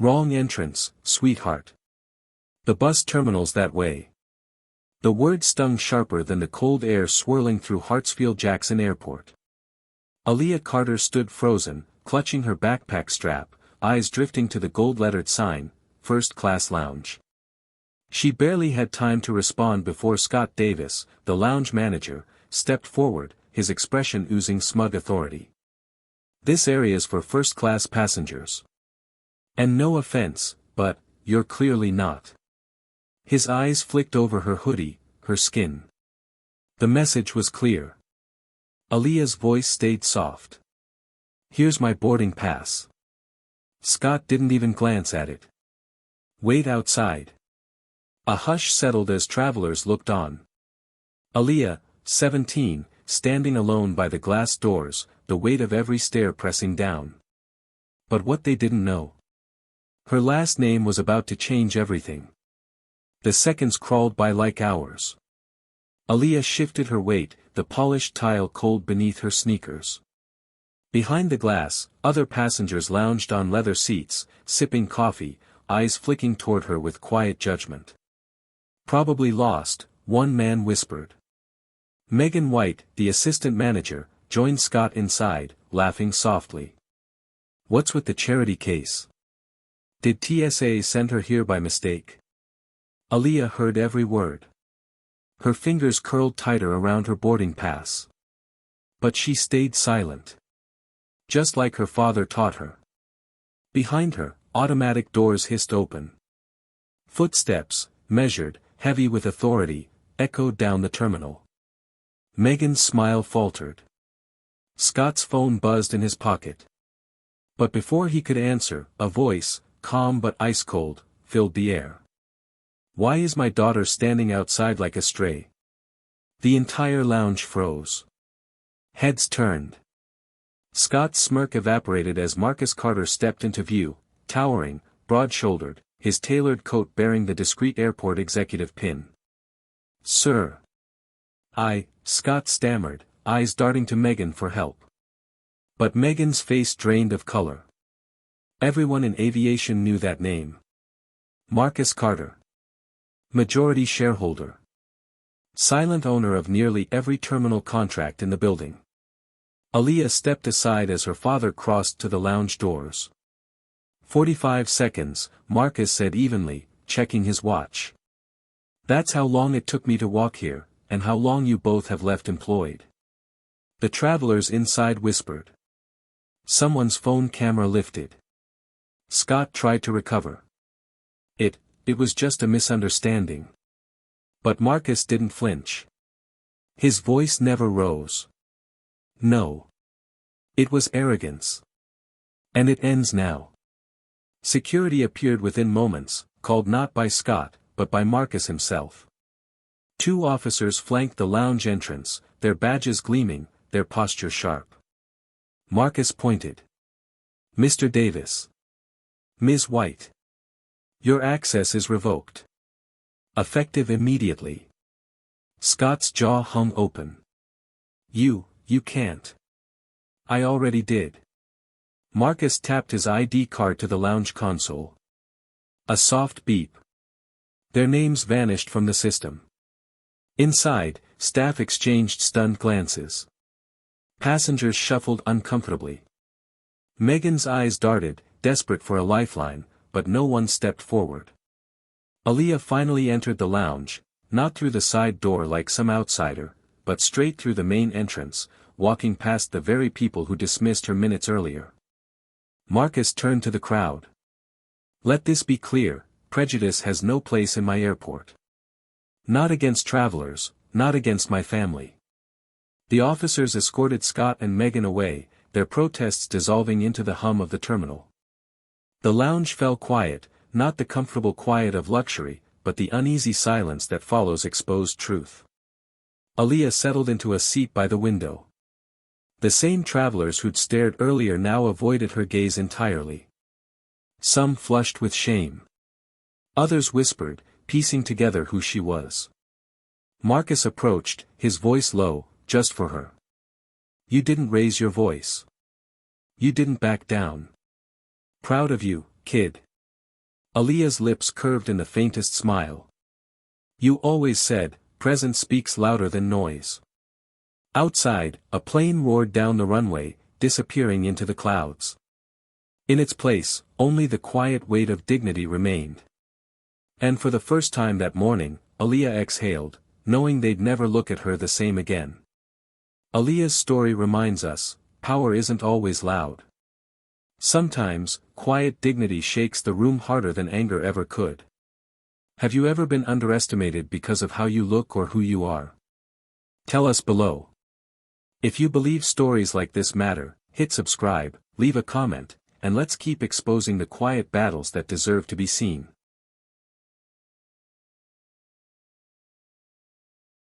Wrong entrance, sweetheart. The bus terminal's that way. The word stung sharper than the cold air swirling through Hartsfield-Jackson Airport. Aaliyah Carter stood frozen, clutching her backpack strap, eyes drifting to the gold-lettered sign, First Class Lounge. She barely had time to respond before Scott Davis, the lounge manager, stepped forward, his expression oozing smug authority. This area's for first-class passengers. And no offense, but, you're clearly not. His eyes flicked over her hoodie, her skin. The message was clear. Aaliyah's voice stayed soft. Here's my boarding pass. Scott didn't even glance at it. Wait outside. A hush settled as travelers looked on. Aaliyah, 17, standing alone by the glass doors, the weight of every stair pressing down. But what they didn't know. Her last name was about to change everything. The seconds crawled by like hours. Aaliyah shifted her weight, the polished tile cold beneath her sneakers. Behind the glass, other passengers lounged on leather seats, sipping coffee, eyes flicking toward her with quiet judgment. Probably lost, one man whispered. Megan White, the assistant manager, joined Scott inside, laughing softly. What's with the charity case? Did TSA send her here by mistake? Aaliyah heard every word. Her fingers curled tighter around her boarding pass. But she stayed silent. Just like her father taught her. Behind her, automatic doors hissed open. Footsteps, measured, heavy with authority, echoed down the terminal. Megan's smile faltered. Scott's phone buzzed in his pocket. But before he could answer, a voice, calm but ice-cold, filled the air. Why is my daughter standing outside like a stray? The entire lounge froze. Heads turned. Scott's smirk evaporated as Marcus Carter stepped into view, towering, broad-shouldered, his tailored coat bearing the discreet airport executive pin. Sir. Scott stammered, eyes darting to Megan for help. But Megan's face drained of color. Everyone in aviation knew that name. Marcus Carter. Majority shareholder. Silent owner of nearly every terminal contract in the building. Aaliyah stepped aside as her father crossed to the lounge doors. 45 seconds, Marcus said evenly, checking his watch. That's how long it took me to walk here, and how long you both have left employed. The travelers inside whispered. Someone's phone camera lifted. Scott tried to recover. It was just a misunderstanding. But Marcus didn't flinch. His voice never rose. No. It was arrogance. And it ends now. Security appeared within moments, called not by Scott, but by Marcus himself. 2 officers flanked the lounge entrance, their badges gleaming, their posture sharp. Marcus pointed. Mr. Davis. Ms. White. Your access is revoked. Effective immediately. Scott's jaw hung open. You can't. I already did. Marcus tapped his ID card to the lounge console. A soft beep. Their names vanished from the system. Inside, staff exchanged stunned glances. Passengers shuffled uncomfortably. Megan's eyes darted, desperate for a lifeline, but no one stepped forward. Aaliyah finally entered the lounge, not through the side door like some outsider, but straight through the main entrance, walking past the very people who dismissed her minutes earlier. Marcus turned to the crowd. Let this be clear, prejudice has no place in my airport. Not against travelers, not against my family. The officers escorted Scott and Megan away, their protests dissolving into the hum of the terminal. The lounge fell quiet, not the comfortable quiet of luxury, but the uneasy silence that follows exposed truth. Aaliyah settled into a seat by the window. The same travelers who'd stared earlier now avoided her gaze entirely. Some flushed with shame. Others whispered, piecing together who she was. Marcus approached, his voice low, just for her. You didn't raise your voice. You didn't back down. Proud of you, kid. Aaliyah's lips curved in the faintest smile. You always said, presence speaks louder than noise. Outside, a plane roared down the runway, disappearing into the clouds. In its place, only the quiet weight of dignity remained. And for the first time that morning, Aaliyah exhaled, knowing they'd never look at her the same again. Aaliyah's story reminds us, power isn't always loud. Sometimes, quiet dignity shakes the room harder than anger ever could. Have you ever been underestimated because of how you look or who you are? Tell us below. If you believe stories like this matter, hit subscribe, leave a comment, and let's keep exposing the quiet battles that deserve to be seen.